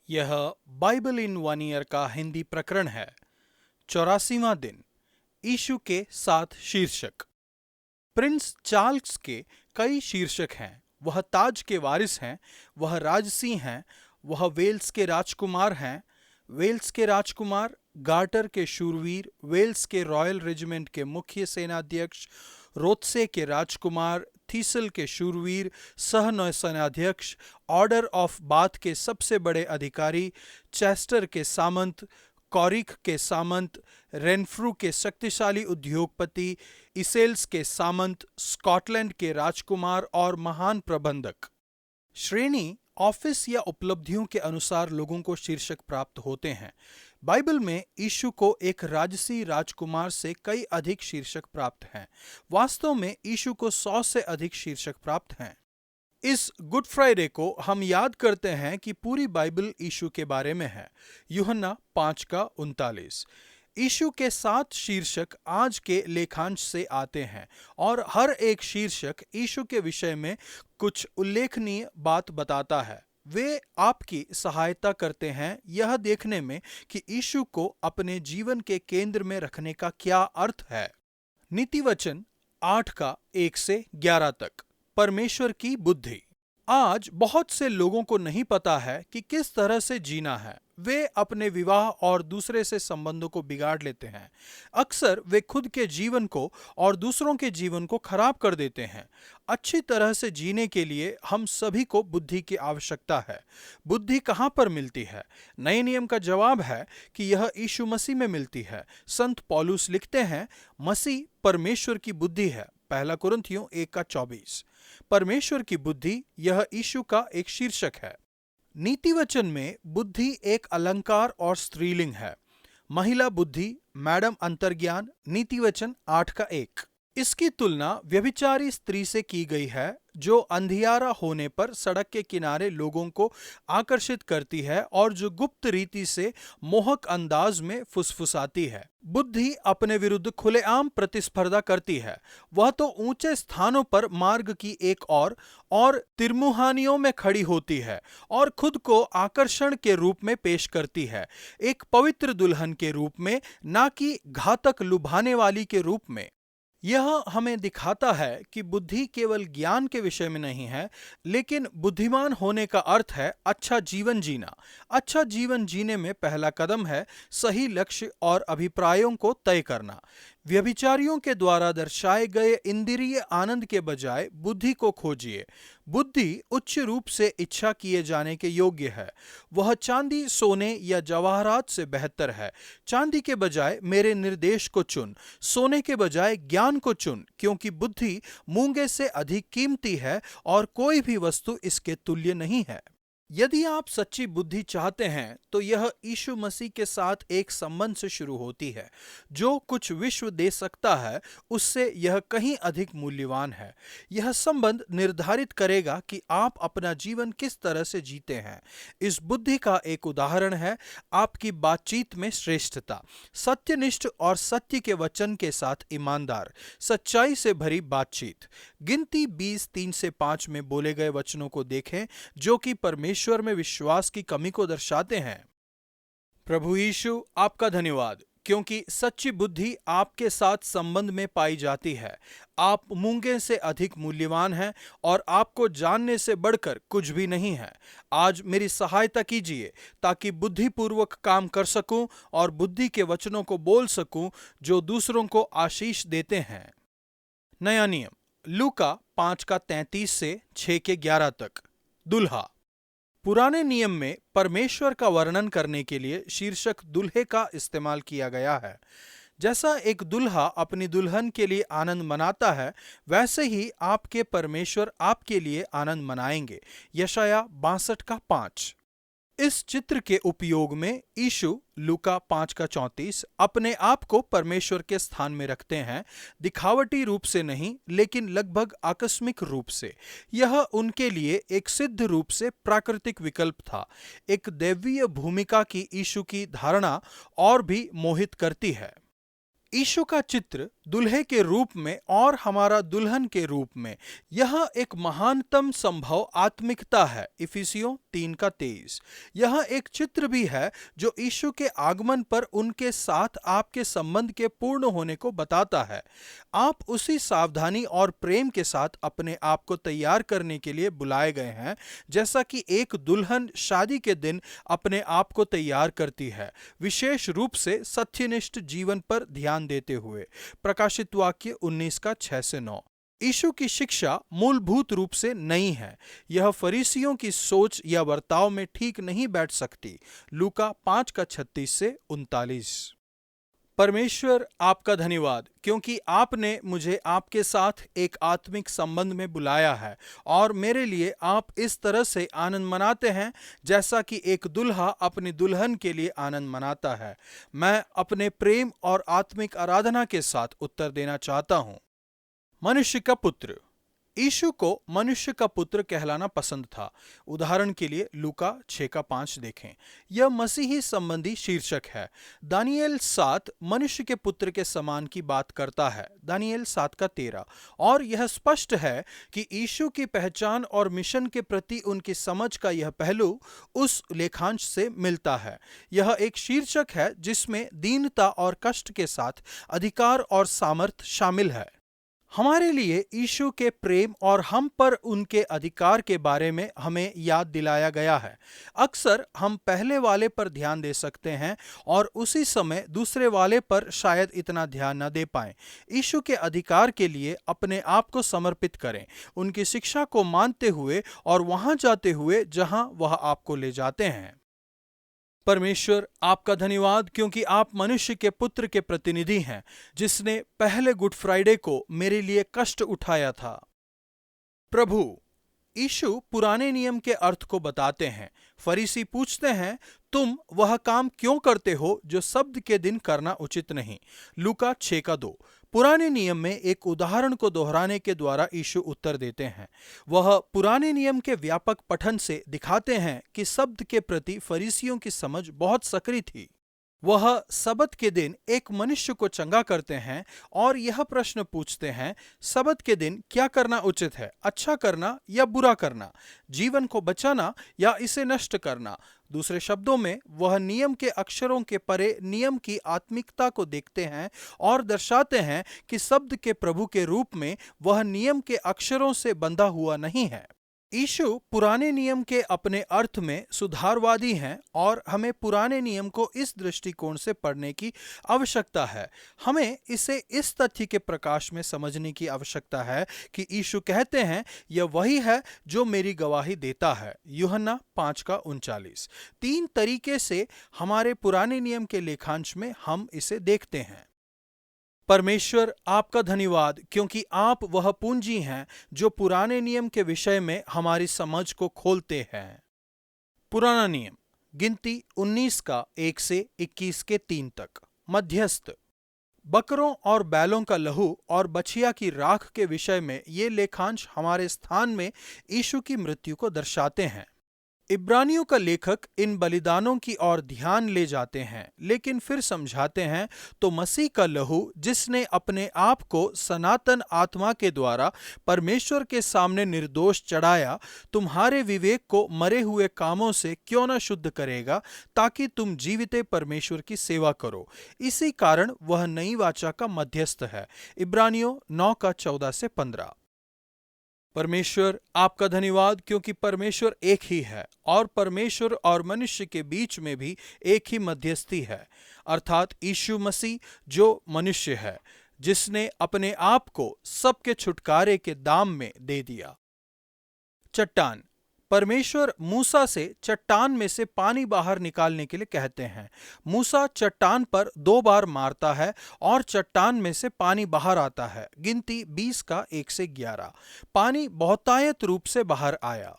यह Bible in one year का हिंदी प्रकरण है। 84वां दिन। यीशु के 7 शीर्षक। प्रिंस चार्ल्स के कई शीर्षक हैं। वह ताज के वारिस हैं, वह राजसी हैं, वह वेल्स के राजकुमार हैं। वेल्स के राजकुमार, गार्टर के शूरवीर, वेल्स के रॉयल रेजिमेंट के मुख्य सेनाध्यक्ष, रोत्से के राजकुमार, थीसल के शूरवीर, सह नौसेनाध्यक्ष, ऑर्डर ऑफ बाथ के सबसे बड़े अधिकारी, चेस्टर के सामंत, कॉरिक के सामंत, रेनफ्रू के शक्तिशाली उद्योगपति, इसेल्स के सामंत, स्कॉटलैंड के राजकुमार और महान प्रबंधक। श्रेणी, ऑफिस या उपलब्धियों के अनुसार लोगों को शीर्षक प्राप्त होते हैं। बाइबल में यीशु को एक राजसी राजकुमार से कई अधिक शीर्षक प्राप्त हैं। वास्तव में यीशु को 100 से अधिक शीर्षक प्राप्त हैं। इस गुड फ्राइडे को हम याद करते हैं कि पूरी बाइबल यीशु के बारे में है। यूहन्ना 5:39। यीशु के 7 शीर्षक आज के लेखांश से आते हैं और हर एक शीर्षक यीशु के विषय में कुछ उल्लेखनीय बात बताता है। वे आपकी सहायता करते हैं यह देखने में कि यीशु को अपने जीवन के केंद्र में रखने का क्या अर्थ है। नीतिवचन 8:1-11 तक। परमेश्वर की बुद्धि। आज बहुत से लोगों को नहीं पता है कि किस तरह से जीना है। वे अपने विवाह और दूसरे से संबंधों को बिगाड़ लेते हैं। अक्सर वे खुद के जीवन को और दूसरों के जीवन को खराब कर देते हैं। अच्छी तरह से जीने के लिए हम सभी को बुद्धि की आवश्यकता है। बुद्धि कहाँ पर मिलती है? नए नियम का जवाब है कि यह यीशु मसीह में मिलती है। संत पौलुस लिखते हैं, मसीह परमेश्वर की बुद्धि है। 1 कुरिन्थियों 1:24। परमेश्वर की बुद्धि यह यीशु का एक शीर्षक है। नीतिवचन में बुद्धि एक अलंकार और स्त्रीलिंग है। महिला बुद्धि, मैडम अंतर्ज्ञान। नीतिवचन 8:1। इसकी तुलना व्यभिचारी स्त्री से की गई है जो अंधियारा होने पर सड़क के किनारे लोगों को आकर्षित करती है और जो गुप्त रीति से मोहक अंदाज में फुसफुसाती है। बुद्धि अपने विरुद्ध खुलेआम प्रतिस्पर्धा करती है। वह तो ऊंचे स्थानों पर मार्ग की एक और तिरमुहानियों में खड़ी होती है और खुद को आकर्षण के रूप में पेश करती है, एक पवित्र दुल्हन के रूप में, ना कि घातक लुभाने वाली के रूप में। यह हमें दिखाता है कि बुद्धि केवल ज्ञान के विषय में नहीं है, लेकिन बुद्धिमान होने का अर्थ है अच्छा जीवन जीना। अच्छा जीवन जीने में पहला कदम है सही लक्ष्य और अभिप्रायों को तय करना। व्यभिचारियों के द्वारा दर्शाए गए इंद्रिय आनंद के बजाय बुद्धि को खोजिए। बुद्धि उच्च रूप से इच्छा किए जाने के योग्य है। वह चांदी, सोने या जवाहरात से बेहतर है। चांदी के बजाय मेरे निर्देश को चुन, सोने के बजाय ज्ञान को चुन, क्योंकि बुद्धि मूंगे से अधिक कीमती है और कोई भी वस्तु इसके तुल्य नहीं है। यदि आप सच्ची बुद्धि चाहते हैं तो यह यीशु मसीह के साथ एक संबंध से शुरू होती है। जो कुछ विश्व दे सकता है उससे यह कहीं अधिक मूल्यवान है। यह संबंध निर्धारित करेगा कि आप अपना जीवन किस तरह से जीते हैं। इस बुद्धि का एक उदाहरण है आपकी बातचीत में श्रेष्ठता। सत्यनिष्ठ और सत्य के वचन के साथ ईमानदार, सच्चाई से भरी बातचीत। गिनती 20:3-5 में बोले गए वचनों को देखें जो कि परमेश्वर में विश्वास की कमी को दर्शाते हैं। प्रभु यीशु, आपका धन्यवाद क्योंकि सच्ची बुद्धि आपके साथ संबंध में पाई जाती है। आप मूंगे से अधिक मूल्यवान हैं और आपको जानने से बढ़कर कुछ भी नहीं है। आज मेरी सहायता कीजिए ताकि बुद्धिपूर्वक काम कर सकूं और बुद्धि के वचनों को बोल सकूं जो दूसरों को आशीष देते हैं। नया नियम, लूका 5:33-6-11 तक। दुल्हा। पुराने नियम में परमेश्वर का वर्णन करने के लिए शीर्षक दुल्हे का इस्तेमाल किया गया है। जैसा एक दुल्हा अपनी दुल्हन के लिए आनंद मनाता है, वैसे ही आपके परमेश्वर आपके लिए आनंद मनाएंगे। यशाया 62:5। इस चित्र के उपयोग में यीशु लूका 5:34 अपने आप को परमेश्वर के स्थान में रखते हैं, दिखावटी रूप से नहीं लेकिन लगभग आकस्मिक रूप से। यह उनके लिए एक सिद्ध रूप से प्राकृतिक विकल्प था। एक दैवीय भूमिका की यीशु की धारणा और भी मोहित करती है। यीशु का चित्र दुल्हे के रूप में और हमारा दुल्हन के रूप में। यह एक महानतम संभव आत्मिकता है। इफिसियों 3:23। यह एक चित्र भी है जो यीशु के आगमन पर उनके साथ आपके संबंध के पूर्ण होने को बताता है। आप उसी सावधानी और प्रेम के साथ अपने आप को तैयार करने के लिए बुलाए गए हैं, जैसा कि एक दुल्हन शादी के दिन अपने आप को तैयार करती है, विशेष रूप से सत्यनिष्ठ जीवन पर ध्यान देते हुए। प्रकाशित वाक्य 19:6-9। यीशु की शिक्षा मूलभूत रूप से नई है। यह फरीसियों की सोच या बर्ताव में ठीक नहीं बैठ सकती। लूका 5:36-39। परमेश्वर आपका धन्यवाद, क्योंकि आपने मुझे आपके साथ एक आत्मिक संबंध में बुलाया है और मेरे लिए आप इस तरह से आनंद मनाते हैं जैसा कि एक दूल्हा अपनी दुल्हन के लिए आनंद मनाता है। मैं अपने प्रेम और आत्मिक आराधना के साथ उत्तर देना चाहता हूँ। मनुष्य का पुत्र। यीशु को मनुष्य का पुत्र कहलाना पसंद था। उदाहरण के लिए लूका 6:5 देखें। यह मसीही संबंधी शीर्षक है। दानियेल 7 मनुष्य के पुत्र के समान की बात करता है। दानियेल 7:13। और यह स्पष्ट है कि यीशु की पहचान और मिशन के प्रति उनकी समझ का यह पहलू उस लेखांश से मिलता है। यह एक शीर्षक है जिसमें दीनता और कष्ट के साथ अधिकार और सामर्थ शामिल है। हमारे लिए यीशु के प्रेम और हम पर उनके अधिकार के बारे में हमें याद दिलाया गया है। अक्सर हम पहले वाले पर ध्यान दे सकते हैं और उसी समय दूसरे वाले पर शायद इतना ध्यान न दे पाएं। यीशु के अधिकार के लिए अपने आप को समर्पित करें, उनकी शिक्षा को मानते हुए और वहां जाते हुए जहां वह आपको ले जाते हैं। परमेश्वर आपका धन्यवाद, क्योंकि आप मनुष्य के पुत्र के प्रतिनिधि हैं, जिसने पहले गुड फ्राइडे को मेरे लिए कष्ट उठाया था। प्रभु यीशु पुराने नियम के अर्थ को बताते हैं। फरीसी पूछते हैं, तुम वह काम क्यों करते हो जो शब्द के दिन करना उचित नहीं। लूका 6:2। पुराने नियम में एक उदाहरण को दोहराने के द्वारा यीशु उत्तर देते हैं। वह पुराने नियम के व्यापक पठन से दिखाते हैं कि शब्द के प्रति फरीसियों की समझ बहुत सक्रिय थी। वह सबत के दिन एक मनुष्य को चंगा करते हैं और यह प्रश्न पूछते हैं, सबत के दिन क्या करना उचित है, अच्छा करना या बुरा करना, जीवन को बचाना या इसे नष्ट करना। दूसरे शब्दों में, वह नियम के अक्षरों के परे नियम की आत्मिकता को देखते हैं और दर्शाते हैं कि शब्द के प्रभु के रूप में वह नियम के अक्षरों से बंधा हुआ नहीं है। यीशु पुराने नियम के अपने अर्थ में सुधारवादी हैं और हमें पुराने नियम को इस दृष्टिकोण से पढ़ने की आवश्यकता है। हमें इसे इस तथ्य के प्रकाश में समझने की आवश्यकता है कि यीशु कहते हैं, यह वही है जो मेरी गवाही देता है। यूहन्ना 5:39। 3 तरीके से हमारे पुराने नियम के लेखांश में हम इसे देखते हैं। परमेश्वर आपका धन्यवाद, क्योंकि आप वह पूंजी हैं जो पुराने नियम के विषय में हमारी समझ को खोलते हैं। पुराना नियम, गिनती 19:1-21-3 तक। मध्यस्थ, बकरों और बैलों का लहू और बछिया की राख के विषय में ये लेखांश हमारे स्थान में यीशु की मृत्यु को दर्शाते हैं। इब्रानियों का लेखक इन बलिदानों की ओर ध्यान ले जाते हैं, लेकिन फिर समझाते हैं, तो मसीह का लहू जिसने अपने आप को सनातन आत्मा के द्वारा परमेश्वर के सामने निर्दोष चढ़ाया, तुम्हारे विवेक को मरे हुए कामों से क्यों न शुद्ध करेगा, ताकि तुम जीविते परमेश्वर की सेवा करो। इसी कारण वह नई वाचा का मध्यस्थ है। इब्रानियों 9:14-15। परमेश्वर आपका धन्यवाद, क्योंकि परमेश्वर एक ही है और परमेश्वर और मनुष्य के बीच में भी एक ही मध्यस्थी है, अर्थात यीशु मसीह जो मनुष्य है, जिसने अपने आप को सबके छुटकारे के दाम में दे दिया। चट्टान, परमेश्वर मूसा से चट्टान में से पानी बाहर निकालने के लिए कहते हैं। मूसा चट्टान पर 2 बार मारता है और चट्टान में से पानी बाहर आता है। गिनती 20:1-11। पानी बहुतायत रूप से बाहर आया।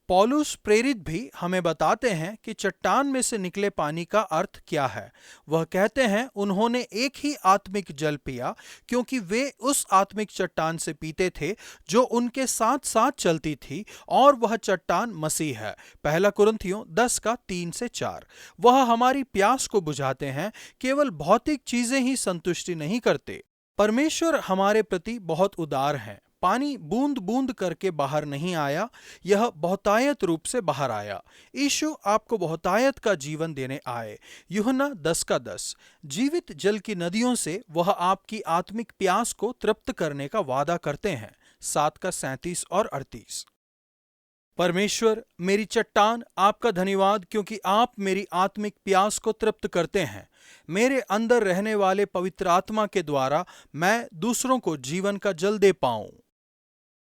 पौलुस प्रेरित भी हमें बताते हैं कि चट्टान में से निकले पानी का अर्थ क्या है। वह कहते हैं, उन्होंने एक ही आत्मिक जल पिया, क्योंकि वे उस आत्मिक चट्टान से पीते थे जो उनके साथ साथ चलती थी, और वह चट्टान मसीह है। 1 कुरिन्थियों 10:3-4। वह हमारी प्यास को बुझाते हैं। केवल भौतिक चीजें ही संतुष्टि नहीं करते। परमेश्वर हमारे प्रति बहुत उदार हैं। पानी बूंद बूंद करके बाहर नहीं आया, यह बहुतायत रूप से बाहर आया। यीशु आपको बहुतायत का जीवन देने आए। यूहन्ना 10:10। जीवित जल की नदियों से वह आपकी आत्मिक प्यास को तृप्त करने का वादा करते हैं। 7:37 और 38। परमेश्वर मेरी चट्टान, आपका धन्यवाद क्योंकि आप मेरी आत्मिक प्यास को तृप्त करते हैं। मेरे अंदर रहने वाले पवित्र आत्मा के द्वारा मैं दूसरों को जीवन का जल दे पाऊं।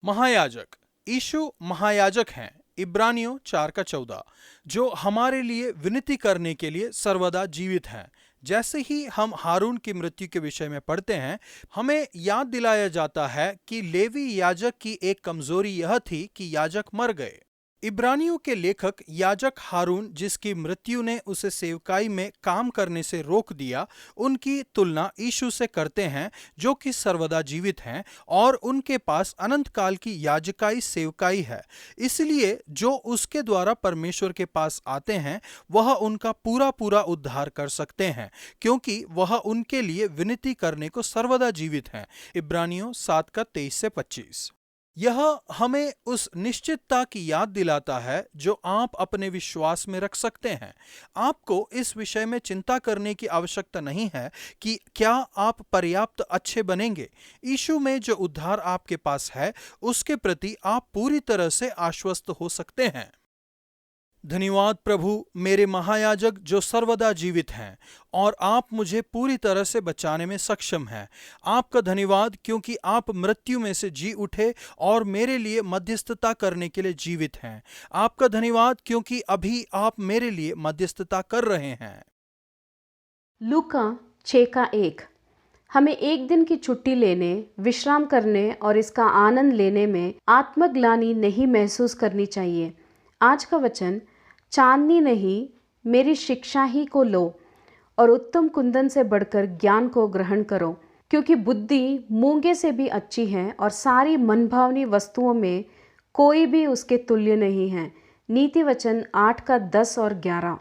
महायाजक। यीशु महायाजक हैं। इब्रानियों 4:14, जो हमारे लिए विनती करने के लिए सर्वदा जीवित हैं। जैसे ही हम हारून की मृत्यु के विषय में पढ़ते हैं, हमें याद दिलाया जाता है कि लेवी याजक की एक कमजोरी यह थी कि याजक मर गए। इब्रानियों के लेखक याजक हारून, जिसकी मृत्यु ने उसे सेवकाई में काम करने से रोक दिया, उनकी तुलना यीशु से करते हैं, जो कि सर्वदा जीवित हैं और उनके पास अनंत काल की याजकाई सेवकाई है। इसलिए जो उसके द्वारा परमेश्वर के पास आते हैं, वह उनका पूरा पूरा उद्धार कर सकते हैं, क्योंकि वह उनके लिए विनती करने को सर्वदा जीवित हैं। इब्रानियों 7:23-25। यह हमें उस निश्चितता की याद दिलाता है जो आप अपने विश्वास में रख सकते हैं। आपको इस विषय में चिंता करने की आवश्यकता नहीं है कि क्या आप पर्याप्त अच्छे बनेंगे। यीशु में जो उद्धार आपके पास है, उसके प्रति आप पूरी तरह से आश्वस्त हो सकते हैं। धन्यवाद प्रभु, मेरे महायाजक जो सर्वदा जीवित हैं और आप मुझे पूरी तरह से बचाने में सक्षम हैं। आपका धन्यवाद क्योंकि आप मृत्यु में से जी उठे और मेरे लिए मध्यस्थता करने के लिए जीवित हैं। आपका धन्यवाद क्योंकि अभी आप मेरे लिए मध्यस्थता कर रहे हैं। लूका 6:1। हमें एक दिन की छुट्टी लेने, विश्राम करने और इसका आनंद लेने में आत्मग्लानि नहीं महसूस करनी चाहिए। आज का वचन, चांदनी नहीं मेरी शिक्षा ही को लो और उत्तम कुंदन से बढ़कर ज्ञान को ग्रहण करो, क्योंकि बुद्धि मूंगे से भी अच्छी है और सारी मनभावनी वस्तुओं में कोई भी उसके तुल्य नहीं है। नीति वचन 8:10 और 11।